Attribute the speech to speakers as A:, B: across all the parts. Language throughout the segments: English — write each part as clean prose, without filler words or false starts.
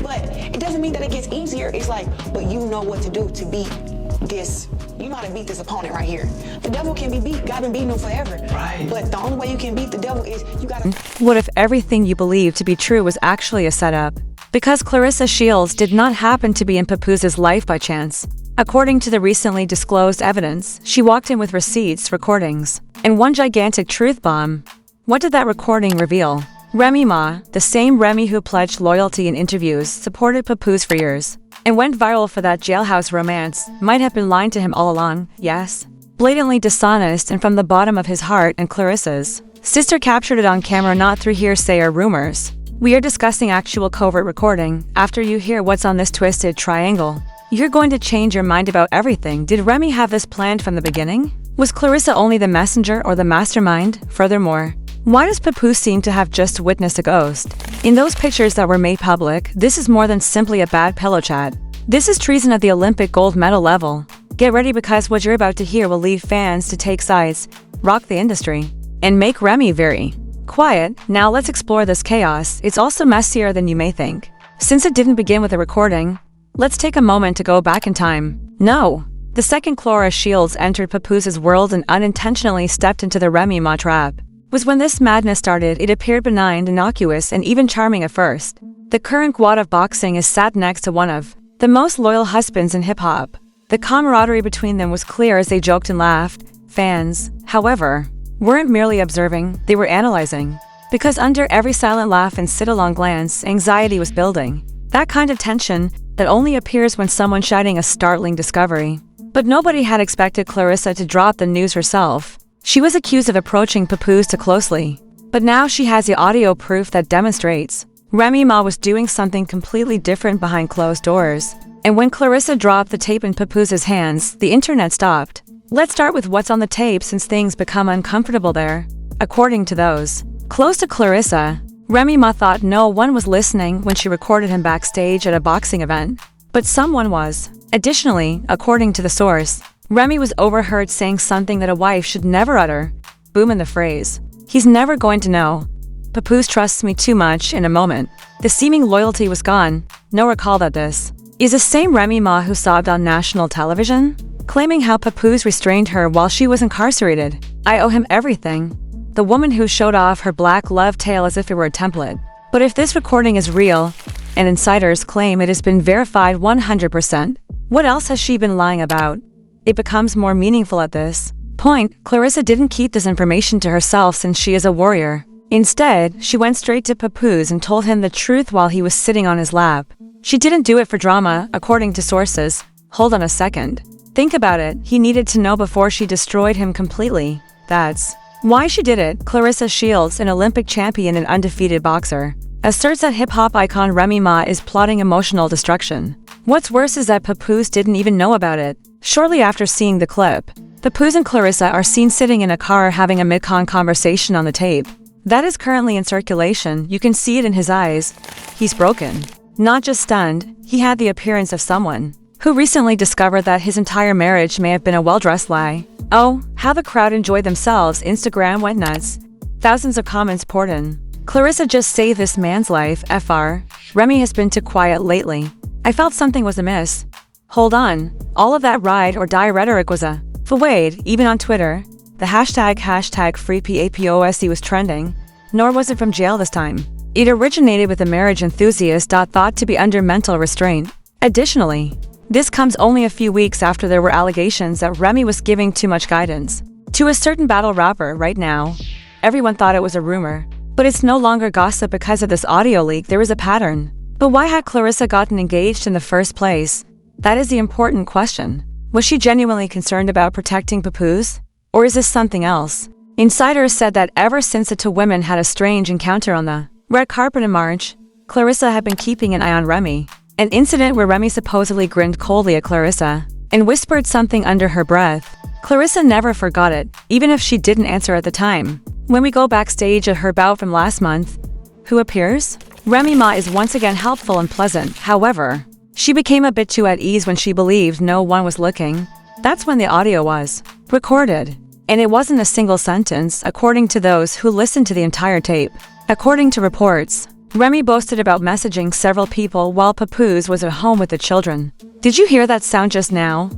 A: But it doesn't mean that it gets easier. It's like, but you know what to do to beat this. You know how to beat this opponent right here. The devil can be beat. God been beating him forever.
B: Right.
A: But the only way you can beat the devil is you gotta...
C: What if everything you believed to be true was actually a setup? Because Claressa Shields did not happen to be in Papoose's life by chance. According to the recently disclosed evidence, she walked in with receipts, recordings, and one gigantic truth bomb. What did that recording reveal? Remy Ma, the same Remy who pledged loyalty in interviews, supported Papoose for years, and went viral for that jailhouse romance, might have been lying to him all along, yes? Blatantly dishonest and from the bottom of his heart, and Claressa's sister captured it on camera, not through hearsay or rumors. We are discussing actual covert recording. After you hear what's on this twisted triangle, you're going to change your mind about everything. Did Remy have this planned from the beginning? Was Claressa only the messenger or the mastermind? Furthermore, why does Papoose seem to have just witnessed a ghost? In those pictures that were made public, this is more than simply a bad pillow chat. This is treason at the Olympic gold medal level. Get ready, because what you're about to hear will lead fans to take sides, rock the industry, and make Remy very quiet. Now let's explore this chaos. It's also messier than you may think. Since it didn't begin with a recording, let's take a moment to go back in time. No. The second Claressa Shields entered Papoose's world and unintentionally stepped into the Remy Ma trap was when this madness started. It appeared benign, innocuous, and even charming at first. The current god of boxing is sat next to one of the most loyal husbands in hip-hop. The camaraderie between them was clear as they joked and laughed. Fans, however, weren't merely observing, they were analyzing. Because under every silent laugh and sit-along glance, anxiety was building. That kind of tension that only appears when someone's shouting a startling discovery. But nobody had expected Claressa to drop the news herself. She was accused of approaching Papoose too closely. But now she has the audio proof that demonstrates Remy Ma was doing something completely different behind closed doors. And when Claressa dropped the tape in Papoose's hands, the internet stopped. Let's start with what's on the tape, since things become uncomfortable there. According to those close to Claressa, Remy Ma thought no one was listening when she recorded him backstage at a boxing event. But someone was. Additionally, according to the source, Remy was overheard saying something that a wife should never utter. Boom in the phrase. He's never going to know. Papoose trusts me too much. In a moment, the seeming loyalty was gone. No recall that this is the same Remy Ma who sobbed on national television, claiming how Papoose restrained her while she was incarcerated. I owe him everything. The woman who showed off her black love tale as if it were a template. But if this recording is real, and insiders claim it has been verified 100%, what else has she been lying about? It becomes more meaningful at this point. Claressa didn't keep this information to herself, since she is a warrior. Instead, she went straight to Papoose and told him the truth while he was sitting on his lap. She didn't do it for drama, according to sources. Hold on a second. Think about it. He needed to know before she destroyed him completely. That's why she did it. Claressa Shields, an Olympic champion and undefeated boxer, asserts that hip-hop icon Remy Ma is plotting emotional destruction. What's worse is that Papoose didn't even know about it. Shortly after seeing the clip, Papoose and Claressa are seen sitting in a car having a mid-con conversation on the tape. That is currently in circulation. You can see it in his eyes. He's broken. Not just stunned, he had the appearance of someone who recently discovered that his entire marriage may have been a well-dressed lie. Oh, how the crowd enjoyed themselves. Instagram went nuts. Thousands of comments poured in. Claressa just saved this man's life. FR. Remy has been too quiet lately. I felt something was amiss. Hold on. All of that ride or die rhetoric was a fawade. Even on Twitter, the hashtag #FreePAPOSE was trending. Nor was it from jail this time. It originated with a marriage enthusiast thought to be under mental restraint. Additionally, this comes only a few weeks after there were allegations that Remy was giving too much guidance to a certain battle rapper. Right now, everyone thought it was a rumor, but it's no longer gossip because of this audio leak. There is a pattern. But why had Claressa gotten engaged in the first place? That is the important question. Was she genuinely concerned about protecting Papoose? Or is this something else? Insiders said that ever since the two women had a strange encounter on the red carpet in March, Claressa had been keeping an eye on Remy. An incident where Remy supposedly grinned coldly at Claressa and whispered something under her breath. Claressa never forgot it, even if she didn't answer at the time. When we go backstage at her bout from last month, who appears? Remy Ma is once again helpful and pleasant. However, she became a bit too at ease when she believed no one was looking. That's when the audio was recorded. And it wasn't a single sentence, according to those who listened to the entire tape. According to reports, Remy boasted about messaging several people while Papoose was at home with the children. "Did you hear that sound just now?"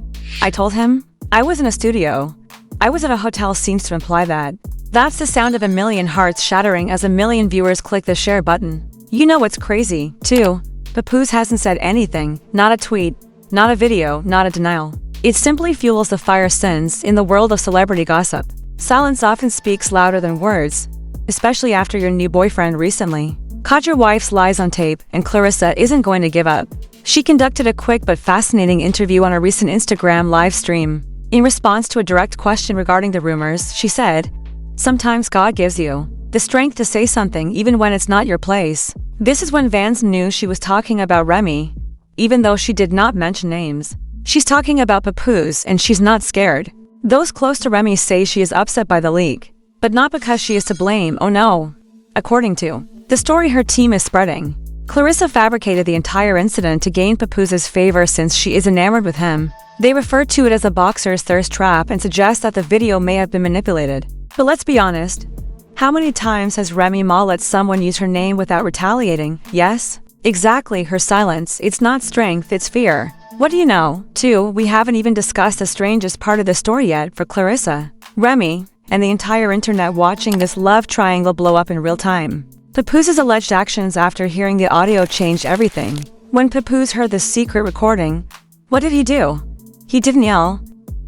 C: I told him. "I was in a studio. I was at a hotel," seems to imply that. That's the sound of a million hearts shattering as a million viewers click the share button. You know what's crazy, too? Papoose hasn't said anything, not a tweet, not a video, not a denial. It simply fuels the fire since, in the world of celebrity gossip, silence often speaks louder than words, especially after your new boyfriend recently caught your wife's lies on tape, and Claressa isn't going to give up. She conducted a quick but fascinating interview on a recent Instagram live stream. In response to a direct question regarding the rumors, she said, "Sometimes God gives you the strength to say something even when it's not your place." This is when fans knew she was talking about Remy, even though she did not mention names. She's talking about Papoose, and she's not scared. Those close to Remy say she is upset by the leak, but not because she is to blame, oh no. According to the story her team is spreading, Claressa fabricated the entire incident to gain Papoose's favor since she is enamored with him. They refer to it as a boxer's thirst trap and suggest that the video may have been manipulated. But let's be honest, how many times has Remy Ma let someone use her name without retaliating? Yes? Exactly, her silence. It's not strength, it's fear. What do you know? 2. We haven't even discussed the strangest part of the story yet for Claressa, Remy, and the entire internet watching this love triangle blow up in real time. Papoose's alleged actions after hearing the audio changed everything. When Papoose heard the secret recording, what did he do? He didn't yell.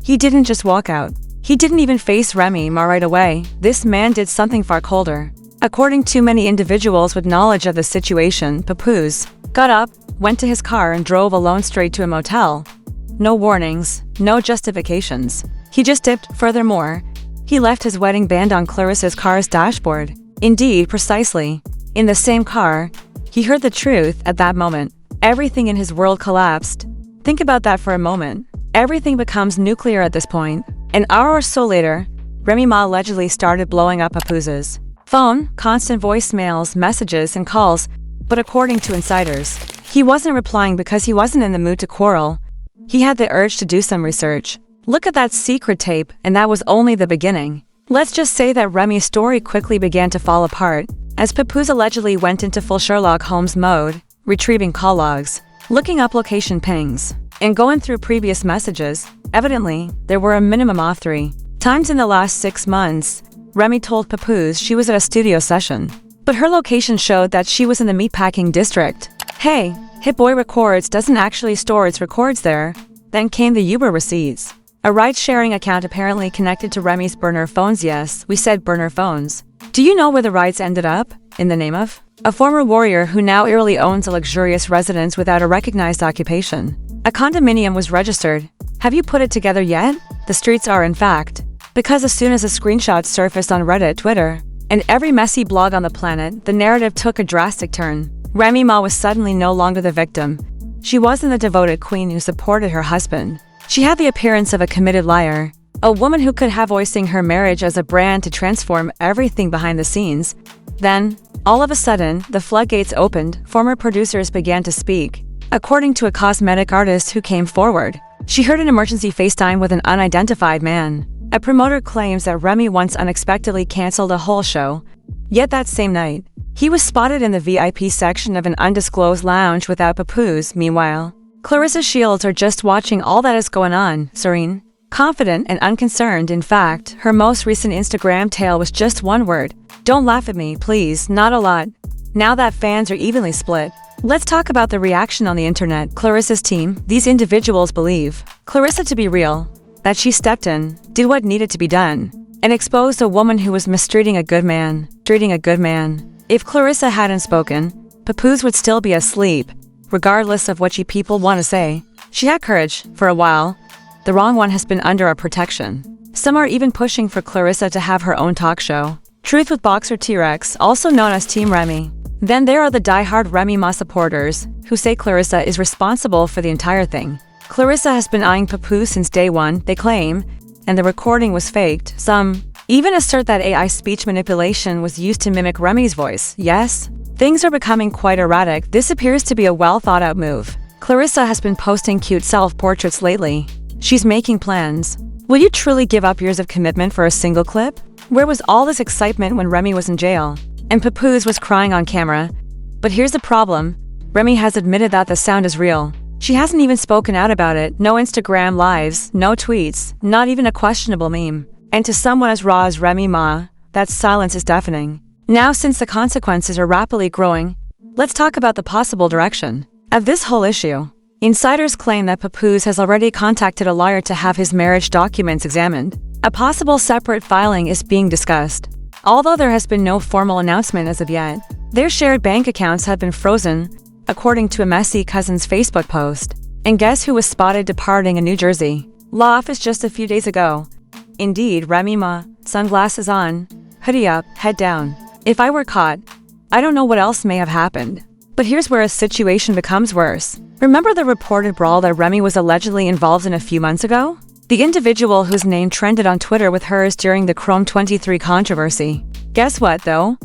C: He didn't just walk out. He didn't even face Remy Ma right away. This man did something far colder. According to many individuals with knowledge of the situation, Papoose got up, went to his car and drove alone straight to a motel. No warnings, no justifications. He just dipped. Furthermore, he left his wedding band on Claressa's car's dashboard. Indeed, precisely. In the same car, he heard the truth at that moment. Everything in his world collapsed. Think about that for a moment. Everything becomes nuclear at this point. An hour or so later, Remy Ma allegedly started blowing up Papoose's phone, constant voicemails, messages, and calls, but according to insiders, he wasn't replying because he wasn't in the mood to quarrel. He had the urge to do some research. Look at that secret tape, and that was only the beginning. Let's just say that Remy's story quickly began to fall apart, as Papoose allegedly went into full Sherlock Holmes mode, retrieving call logs, looking up location pings, and going through previous messages. Evidently, there were a minimum of 3 times in the last 6 months, Remy told Papoose she was at a studio session, but her location showed that she was in the meatpacking district. Hey, Hit Boy Records doesn't actually store its records there. Then came the Uber receipts. A ride-sharing account apparently connected to Remy's burner phones. Yes, we said burner phones. Do you know where the rides ended up? In the name of? A former warrior who now eerily owns a luxurious residence without a recognized occupation. A condominium was registered. Have you put it together yet? The streets are, in fact. Because as soon as the screenshots surfaced on Reddit, Twitter, and every messy blog on the planet, the narrative took a drastic turn. Remy Ma was suddenly no longer the victim. She wasn't the devoted queen who supported her husband. She had the appearance of a committed liar, a woman who could have voicing her marriage as a brand to transform everything behind the scenes. Then, all of a sudden, the floodgates opened, former producers began to speak. According to a cosmetic artist who came forward, she heard an emergency FaceTime with an unidentified man. A promoter claims that Remy once unexpectedly canceled a whole show. Yet that same night, he was spotted in the VIP section of an undisclosed lounge without Papoose. Meanwhile, Claressa Shields are just watching all that is going on, serene, confident, and unconcerned. In fact, her most recent Instagram tale was just one word. Don't laugh at me, please, not a lot. Now that fans are evenly split, let's talk about the reaction on the internet. Claressa's team, these individuals believe Claressa to be real, that she stepped in, did what needed to be done, and exposed a woman who was mistreating a good man, treating a good man. If Claressa hadn't spoken, Papoose would still be asleep, regardless of what you people want to say. She had courage, for a while. The wrong one has been under our protection. Some are even pushing for Claressa to have her own talk show. Truth with Boxer T-Rex, also known as Team Remy. Then there are the die-hard Remy Ma supporters, who say Claressa is responsible for the entire thing. Claressa has been eyeing Papoose since day one, they claim, and the recording was faked. Some even assert that AI speech manipulation was used to mimic Remy's voice. Yes? Things are becoming quite erratic. This appears to be a well-thought-out move. Claressa has been posting cute self-portraits lately. She's making plans. Will you truly give up years of commitment for a single clip? Where was all this excitement when Remy was in jail, and Papoose was crying on camera? But here's the problem. Remy has admitted that the sound is real. She hasn't even spoken out about it. No Instagram lives, no tweets, not even a questionable meme. And to someone as raw as Remy Ma, that silence is deafening. Now, since the consequences are rapidly growing, let's talk about the possible direction of this whole issue. Insiders claim that Papoose has already contacted a lawyer to have his marriage documents examined. A possible separate filing is being discussed. Although there has been no formal announcement as of yet, their shared bank accounts have been frozen, according to a messy cousin's Facebook post. And guess who was spotted departing in New Jersey? Law office just a few days ago. Indeed, Remy Ma, sunglasses on, hoodie up, head down. If I were caught, I don't know what else may have happened. But here's where a situation becomes worse. Remember the reported brawl that Remy was allegedly involved in a few months ago? The individual whose name trended on Twitter with hers during the Chrome 23 controversy. Guess what, though?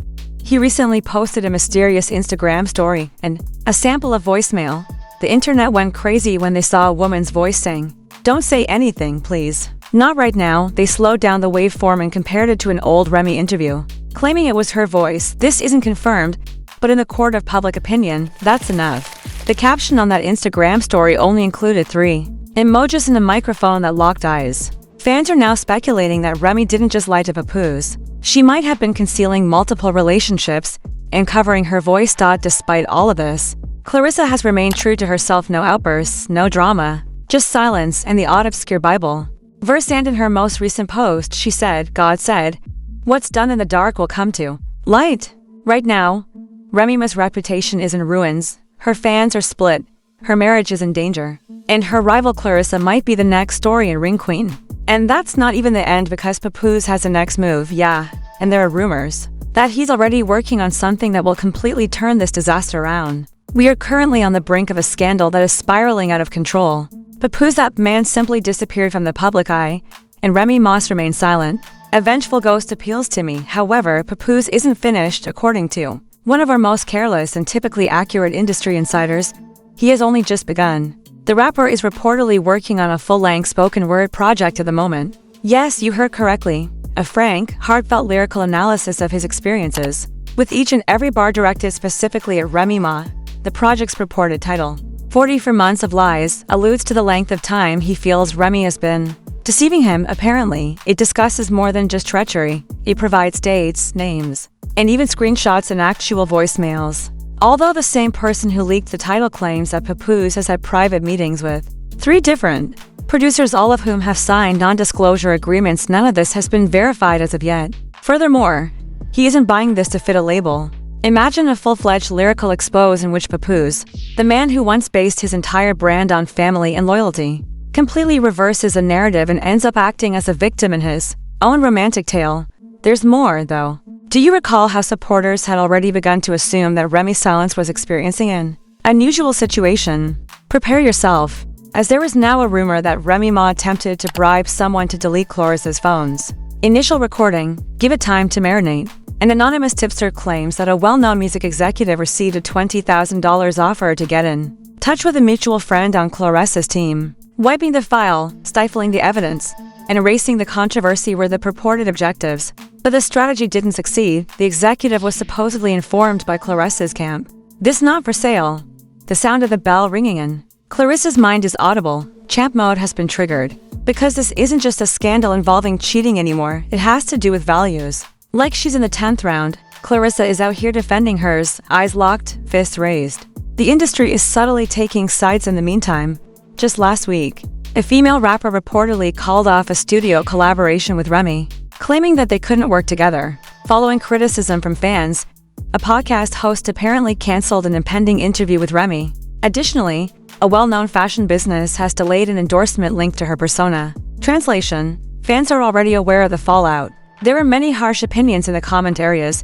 C: He recently posted a mysterious Instagram story and a sample of voicemail. The internet went crazy when they saw a woman's voice saying, "Don't say anything, please." Not right now. They slowed down the waveform and compared it to an old Remy interview, claiming it was her voice. This isn't confirmed, but in the court of public opinion, that's enough. The caption on that Instagram story only included 3 emojis and a microphone that locked eyes. Fans are now speculating that Remy didn't just lie to Papoose. She might have been concealing multiple relationships and covering her voice. Despite all of this, Claressa has remained true to herself. No outbursts, no drama, just silence and the odd obscure Bible verse. And in her most recent post, she said, "God said, what's done in the dark will come to light." Right now, Remy Ma's reputation is in ruins. Her fans are split. Her marriage is in danger. And her rival Claressa might be the next story in Ring Queen. And that's not even the end, because Papoose has a next move, yeah. And there are rumors that he's already working on something that will completely turn this disaster around. We are currently on the brink of a scandal that is spiraling out of control. Papoose, that man, simply disappeared from the public eye, and Remy Ma remains silent. A vengeful ghost appeals to me. However, Papoose isn't finished, according to one of our most careless and typically accurate industry insiders. He has only just begun. The rapper is reportedly working on a full-length spoken word project at the moment. Yes, you heard correctly. A frank, heartfelt lyrical analysis of his experiences, with each and every bar directed specifically at Remy Ma. The project's purported title, 44 Months of Lies, alludes to the length of time he feels Remy has been deceiving him. Apparently, it discusses more than just treachery. It provides dates, names, and even screenshots and actual voicemails. Although the same person who leaked the title claims that Papoose has had private meetings with 3 different producers, all of whom have signed non-disclosure agreements, none of this has been verified as of yet. Furthermore, he isn't buying this to fit a label. Imagine a full-fledged lyrical expose in which Papoose, the man who once based his entire brand on family and loyalty, completely reverses a narrative and ends up acting as a victim in his own romantic tale. There's more, though. Do you recall how supporters had already begun to assume that Remy's silence was experiencing an unusual situation? Prepare yourself, as there is now a rumor that Remy Ma attempted to bribe someone to delete Claressa's phones initial recording. Give it time to marinate. An anonymous tipster claims that a well-known music executive received a $20,000 offer to get in touch with a mutual friend on Claressa's team. Wiping the file, stifling the evidence, and erasing the controversy were the purported objectives. But the strategy didn't succeed. The executive was supposedly informed by Claressa's camp. This not for sale. The sound of the bell ringing in Claressa's mind is audible. Champ mode has been triggered. Because this isn't just a scandal involving cheating anymore, it has to do with values. Like she's in the 10th round, Claressa is out here defending hers, eyes locked, fists raised. The industry is subtly taking sides in the meantime. Just last week, a female rapper reportedly called off a studio collaboration with Remy, claiming that they couldn't work together. Following criticism from fans, a podcast host apparently canceled an impending interview with Remy. Additionally, a well-known fashion business has delayed an endorsement linked to her persona. Translation: fans are already aware of the fallout. There are many harsh opinions in the comment areas.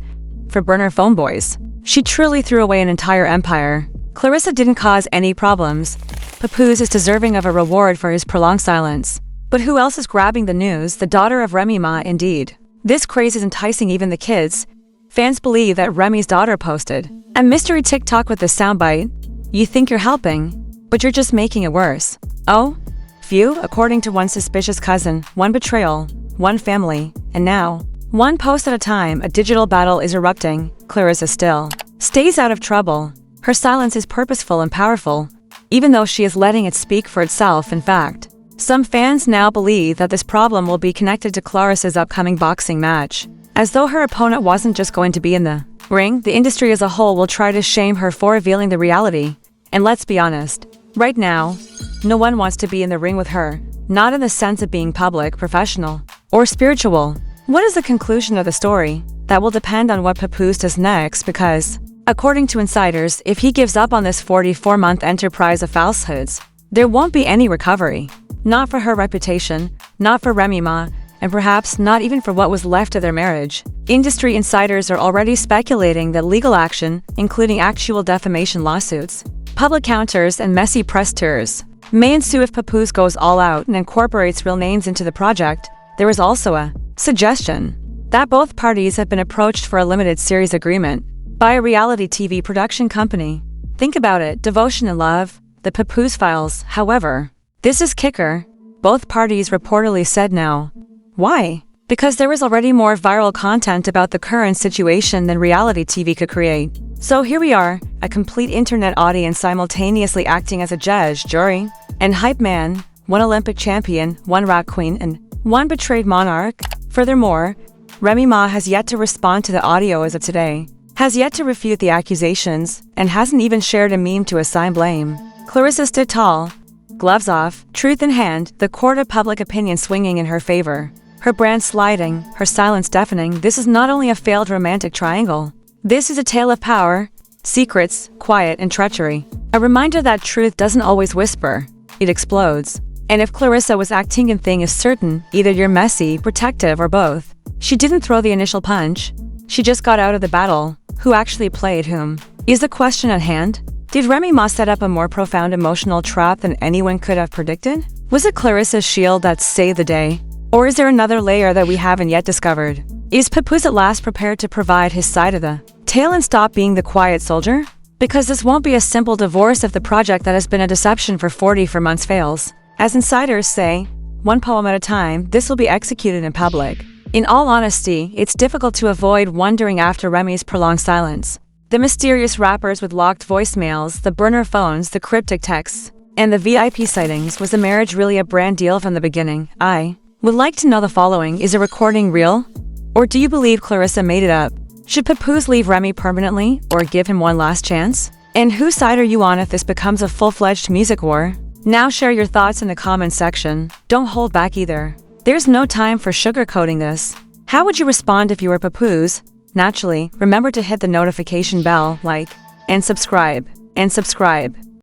C: For burner phone boys, she truly threw away an entire empire. Claressa didn't cause any problems. Papoose is deserving of a reward for his prolonged silence. But who else is grabbing the news? The daughter of Remy Ma, indeed. This craze is enticing even the kids. Fans believe that Remy's daughter posted a mystery TikTok with the soundbite, "You think you're helping, but you're just making it worse." Oh? Phew, according to one suspicious cousin, one betrayal, one family, and now, one post at a time, a digital battle is erupting. Claressa still stays out of trouble. Her silence is purposeful and powerful, even though she is letting it speak for itself. In fact, some fans now believe that this problem will be connected to Claressa's upcoming boxing match. As though her opponent wasn't just going to be in the ring, the industry as a whole will try to shame her for revealing the reality. And let's be honest, right now, no one wants to be in the ring with her, not in the sense of being public, professional, or spiritual. What is the conclusion of the story? That will depend on what Papoose does next because, according to insiders, if he gives up on this 44-month enterprise of falsehoods, there won't be any recovery. Not for her reputation, not for Remy Ma, and perhaps not even for what was left of their marriage. Industry insiders are already speculating that legal action, including actual defamation lawsuits, public counters, and messy press tours, may ensue if Papoose goes all out and incorporates real names into the project. There is also a suggestion that both parties have been approached for a limited series agreement by a reality TV production company. Think about it, devotion and love, the Papoose files. However, this is kicker. Both parties reportedly said no. Why? Because there is already more viral content about the current situation than reality TV could create. So here we are, a complete internet audience simultaneously acting as a judge, jury, and hype man, one Olympic champion, one rock queen, and one betrayed monarch. Furthermore, Remy Ma has yet to respond to the audio as of today, has yet to refute the accusations, and hasn't even shared a meme to assign blame. Claressa stood tall, gloves off, truth in hand, the court of public opinion swinging in her favor. Her brand sliding, her silence deafening. This is not only a failed romantic triangle. This is a tale of power, secrets, quiet, and treachery. A reminder that truth doesn't always whisper, it explodes. And if Claressa was acting and thing is certain, either you're messy, protective, or both. She didn't throw the initial punch. She just got out of the battle. Who actually played whom? Is the question at hand? Did Remy Ma set up a more profound emotional trap than anyone could have predicted? Was it Claressa Shields that saved the day? Or is there another layer that we haven't yet discovered? Is Papoose at last prepared to provide his side of the tale and stop being the quiet soldier? Because this won't be a simple divorce if the project that has been a deception for 44 months fails. As insiders say, one poem at a time, this will be executed in public. In all honesty, it's difficult to avoid wondering after Remy's prolonged silence. The mysterious rappers with locked voicemails, the burner phones, the cryptic texts, and the VIP sightings. Was the marriage really a brand deal from the beginning? I would like to know the following. Is a recording real? Or do you believe Claressa made it up? Should Papoose leave Remy permanently or give him one last chance? And whose side are you on if this becomes a full-fledged music war? Now share your thoughts in the comment section. Don't hold back either. There's no time for sugarcoating this. How would you respond if you were Papoose? Naturally, remember to hit the notification bell, like, and subscribe.